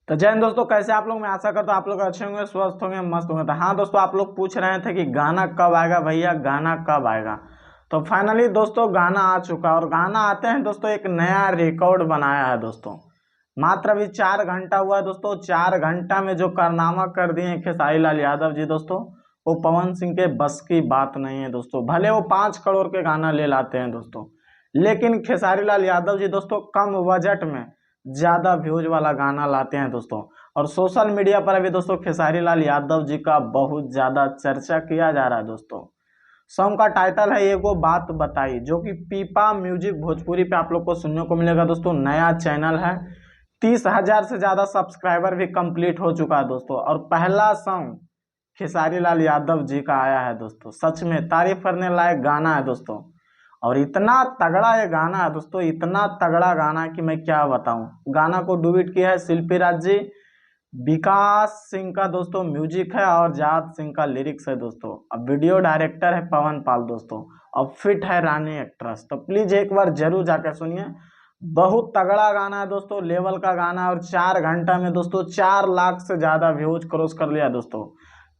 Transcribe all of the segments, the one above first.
तो जय हिंद दोस्तों, कैसे आप लोग। मैं आशा करता हूँ आप लोग अच्छे होंगे, स्वस्थ होंगे, मस्त होंगे। तो हाँ दोस्तों, आप लोग पूछ रहे थे कि गाना कब आएगा भैया, गाना कब आएगा। तो फाइनली दोस्तों गाना आ चुका है। और गाना आते हैं दोस्तों एक नया रिकॉर्ड बनाया है दोस्तों। मात्र अभी 4 घंटा हुआ है दोस्तों। 4 घंटा में जो कारनामा कर दिए हैं खेसारी लाल यादव जी दोस्तों, वो पवन सिंह के बस की बात नहीं है दोस्तों। भले वो 5 करोड़ के गाना ले लाते हैं दोस्तों, लेकिन खेसारी लाल यादव जी दोस्तों कम बजट में ज्यादा व्यूज वाला गाना लाते हैं दोस्तों। और सोशल मीडिया पर अभी दोस्तों खेसारी लाल यादव जी का बहुत ज्यादा चर्चा किया जा रहा है दोस्तों। सॉन्ग का टाइटल है एगो बात बताई, जो कि पीपा म्यूजिक भोजपुरी पे आप लोग को सुनने को मिलेगा दोस्तों। नया चैनल है, 30,000 से ज्यादा सब्सक्राइबर भी कंप्लीट हो चुका है दोस्तों। और पहला सॉन्ग खेसारी लाल यादव जी का आया है दोस्तों। सच में तारीफ करने लायक गाना है दोस्तों। और इतना तगड़ा ये गाना है दोस्तों, इतना तगड़ा गाना है कि मैं क्या बताऊं। गाना को डुबिट किया है शिल्पी राज जी, विकास सिंह का दोस्तों म्यूजिक है, और जात सिंह का लिरिक्स है दोस्तों। अब वीडियो डायरेक्टर है पवन पाल दोस्तों, और फिट है रानी एक्ट्रेस। तो प्लीज एक बार जरूर जाकर सुनिए। बहुत तगड़ा गाना है दोस्तों, लेवल का गाना है। और 4 घंटा में दोस्तों 4 लाख से ज्यादा व्यूज क्रॉस कर लिया दोस्तों।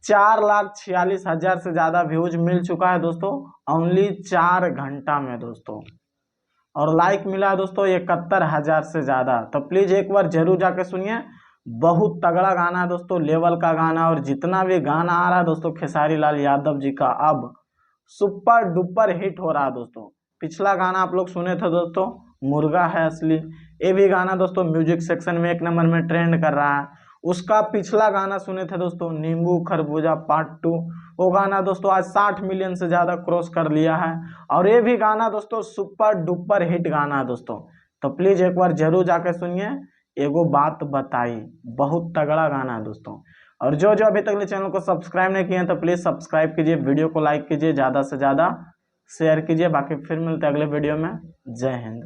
4,46,000 से ज्यादा व्यूज मिल चुका है दोस्तों, ओनली 4 घंटा में दोस्तों। और लाइक मिला है दोस्तों 71,000 से ज्यादा। तो प्लीज एक बार जरूर जाके सुनिए। बहुत तगड़ा गाना है दोस्तों, लेवल का गाना। और जितना भी गाना आ रहा है दोस्तों खेसारी लाल यादव जी का, अब सुपर डुपर हिट हो रहा है दोस्तों। पिछला गाना आप लोग सुने थे दोस्तों, मुर्गा है असली। ये भी गाना दोस्तों म्यूजिक सेक्शन में 1 नंबर में ट्रेंड कर रहा है। उसका पिछला गाना सुने थे दोस्तों, नींबू खरबूजा पार्ट 2। वो गाना दोस्तों आज 60 मिलियन से ज्यादा क्रॉस कर लिया है। और ये भी गाना दोस्तों सुपर डुपर हिट गाना है दोस्तों। तो प्लीज एक बार जरूर जाके सुनिए एगो बात बताई। बहुत तगड़ा गाना है दोस्तों। और जो जो अभी तक चैनल को सब्सक्राइब नहीं किए हैं तो प्लीज सब्सक्राइब कीजिए, वीडियो को लाइक कीजिए, ज्यादा से ज्यादा शेयर कीजिए। बाकी फिर मिलते हैं अगले वीडियो में। जय हिंद।